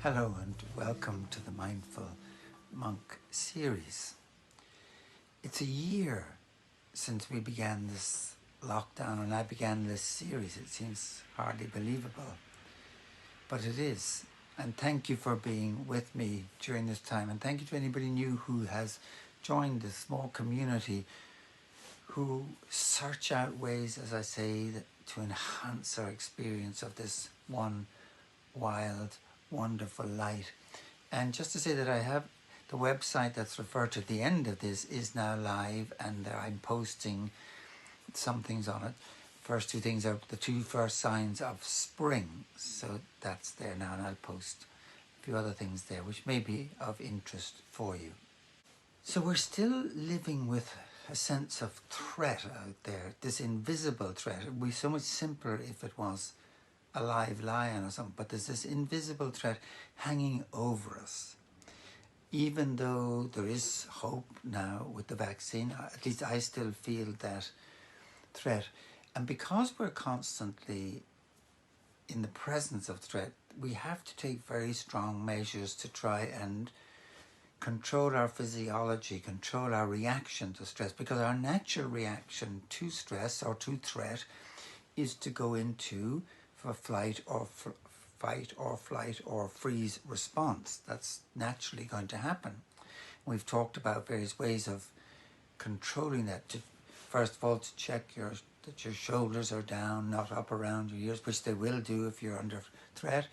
Hello and welcome to the Mindful Monk series. It's a year since we began this lockdown and I began this series. It seems hardly believable, but it is. And thank you for being with me during this time. And thank you to anybody new who has joined this small community who search out ways, as I say, to enhance our experience of this one wild, wonderful light. And just to say that I have the website that's referred to at the end of this is now live, and I'm posting some things on it. First two things are the two first signs of spring, so that's there now, and I'll post a few other things there which may be of interest for you. So we're still living with a sense of threat out there, this invisible threat. It would be so much simpler if it was a live lion or something, but there's this invisible threat hanging over us. Even though there is hope now with the vaccine, at least I still feel that threat. And because we're constantly in the presence of threat, we have to take very strong measures to try and control our physiology, control our reaction to stress, because our natural reaction to stress or to threat is to go into for fight or flight or freeze response. That's naturally going to happen. We've talked about various ways of controlling that. First of all, to check that your shoulders are down, not up around your ears, which they will do if you're under threat,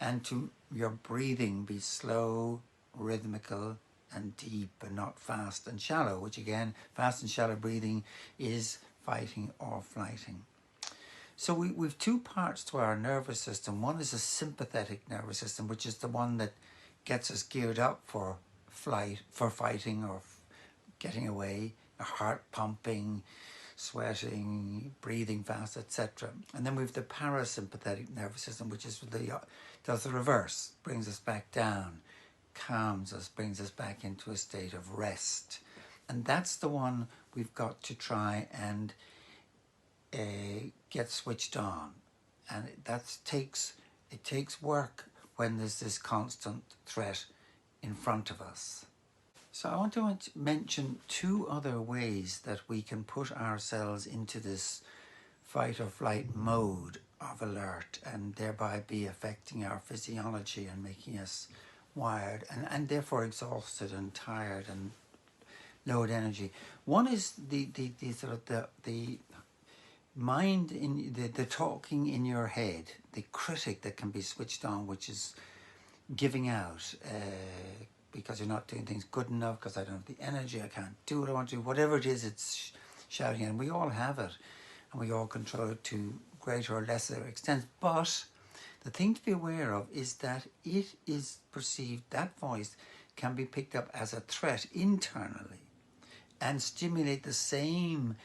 and to your breathing be slow, rhythmical and deep, and not fast and shallow, which again, fast and shallow breathing is fighting or flighting. So we've two parts to our nervous system. One is a sympathetic nervous system, which is the one that gets us geared up for flight, for fighting or getting away, our heart pumping, sweating, breathing fast, etc. And then we've the parasympathetic nervous system, which is does the reverse, brings us back down, calms us, brings us back into a state of rest. And that's the one we've got to try and get switched on. And it takes work when there's this constant threat in front of us. So I want to mention two other ways that we can put ourselves into this fight or flight mode of alert, and thereby be affecting our physiology and making us wired and therefore exhausted and tired and low energy. One is the mind in the talking in your head, the critic that can be switched on, which is giving out because you're not doing things good enough, because I don't have the energy, I can't do what I want to do, whatever it is, it's shouting. And we all have it, and we all control it to greater or lesser extent. But the thing to be aware of is that it is perceived, that voice can be picked up as a threat internally and stimulate the same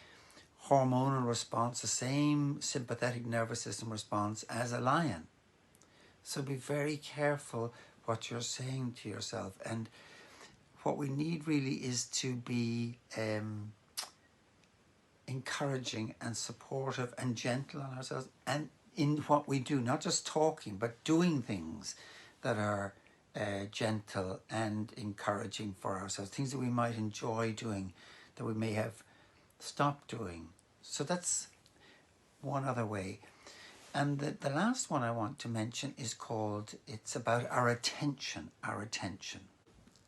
hormonal response, the same sympathetic nervous system response as a lion. So be very careful what you're saying to yourself. And what we need really is to be encouraging and supportive and gentle on ourselves, and in what we do, not just talking, but doing things that are gentle and encouraging for ourselves, things that we might enjoy doing that we may have stopped doing. So that's one other way. And the last one I want to mention is called, it's about our attention,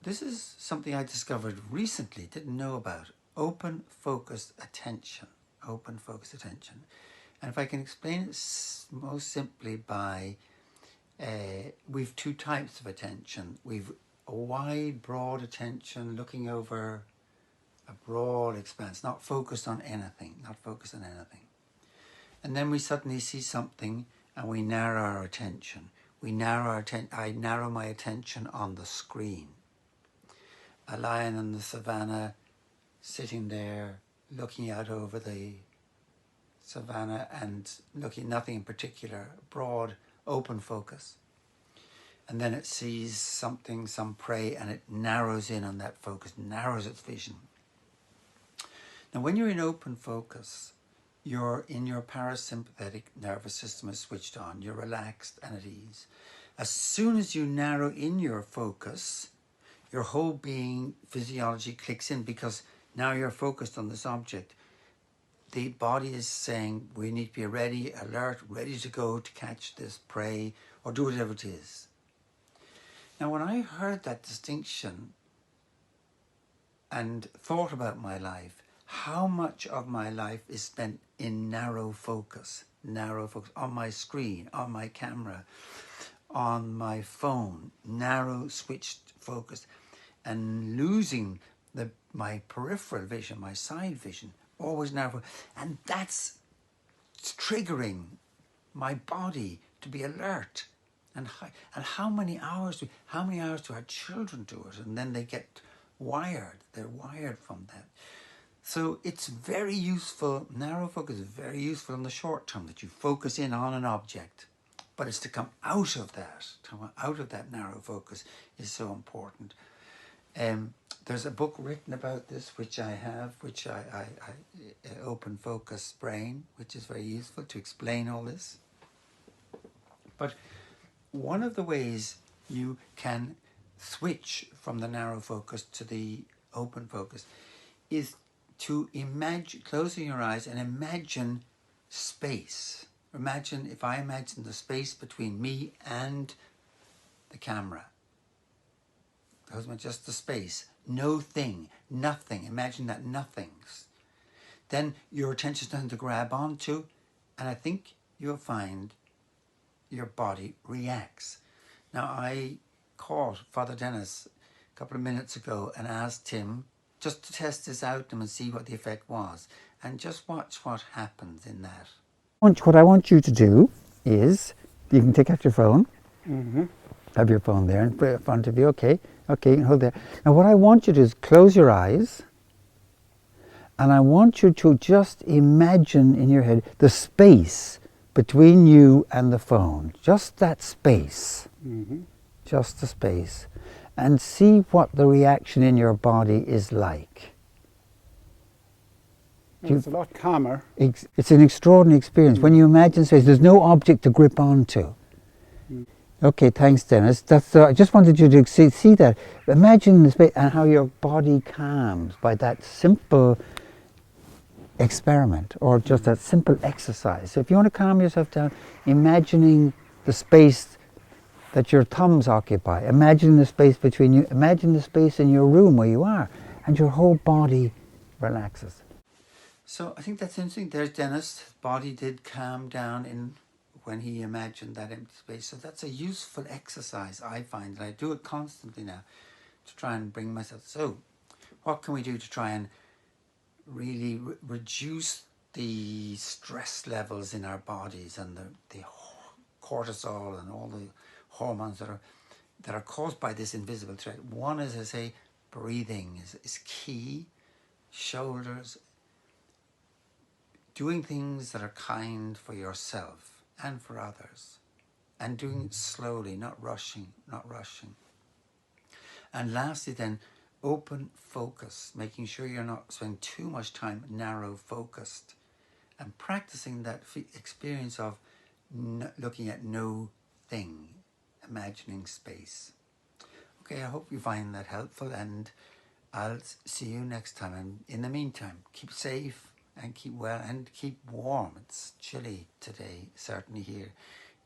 This is something I discovered recently, didn't know about. Open focused attention. And if I can explain it most simply by, we've two types of attention. We've a wide, broad attention looking over a broad expanse, not focused on anything. And then we suddenly see something and we narrow our attention. I narrow my attention on the screen. A lion in the savannah sitting there looking out over the savannah and looking nothing in particular, broad, open focus. And then it sees something, some prey, and it narrows in on that focus, narrows its vision. Now when you're in open focus, you're in your parasympathetic nervous system is switched on. You're relaxed and at ease. As soon as you narrow in your focus, your whole being physiology clicks in, because now you're focused on this object. The body is saying we need to be ready, alert, ready to go to catch this prey or do whatever it is. Now, when I heard that distinction and thought about my life, how much of my life is spent in narrow focus on my screen, on my camera, on my phone, narrow switched focus, and losing my peripheral vision, my side vision, always narrow. And that's triggering my body to be alert. And how many hours do our children do it? And then they get wired. They're wired from that. So it's very useful. Narrow focus is very useful in the short term, that you focus in on an object. But it's to come out of that narrow focus is so important. There's a book written about this, which I have, which I Open Focus Brain, which is very useful to explain all this. But one of the ways you can switch from the narrow focus to the open focus is to imagine, closing your eyes and imagine space. Imagine, if I imagine the space between me and the camera, just the space, no thing, nothing. Imagine that nothings. Then your attention is nothing to grab onto, and I think you'll find your body reacts. Now, I called Father Dennis a couple of minutes ago and asked him just to test this out and see what the effect was, and just watch what happens in that. What I want you to do is, you can take out your phone. Mm-hmm. Have your phone there and put it in front of you. Okay, hold there. Now what I want you to do is close your eyes, and I want you to just imagine in your head the space between you and the phone. Just that space. Mm-hmm. Just the space. And see what the reaction in your body is like. It's a lot calmer. It's an extraordinary experience. When you imagine space, there's no object to grip onto. Okay, thanks, Dennis. I just wanted you to see that. Imagine the space and how your body calms by that simple experiment, or just that simple exercise. So if you want to calm yourself down, imagining the space that your thumbs occupy, imagine the space between you, imagine the space in your room where you are, and your whole body relaxes. So I think that's interesting. There's Dennis. His body did calm down when he imagined that empty space. So that's a useful exercise, I find. And I do it constantly now to try and bring myself. So what can we do to try and really reduce the stress levels in our bodies and the cortisol and all the hormones that are caused by this invisible threat? One is, I say, breathing is key. Shoulders. Doing things that are kind for yourself and for others, and doing it slowly, not rushing. And lastly then, open focus, making sure you're not spending too much time narrow focused, and practicing that experience of looking at no thing, imagining space. Okay, I hope you find that helpful, and I'll see you next time. And in the meantime, keep safe and keep well and keep warm. It's chilly today, certainly here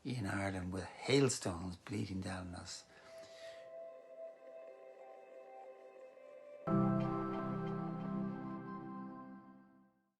in Ireland, with hailstones bleeding down on us.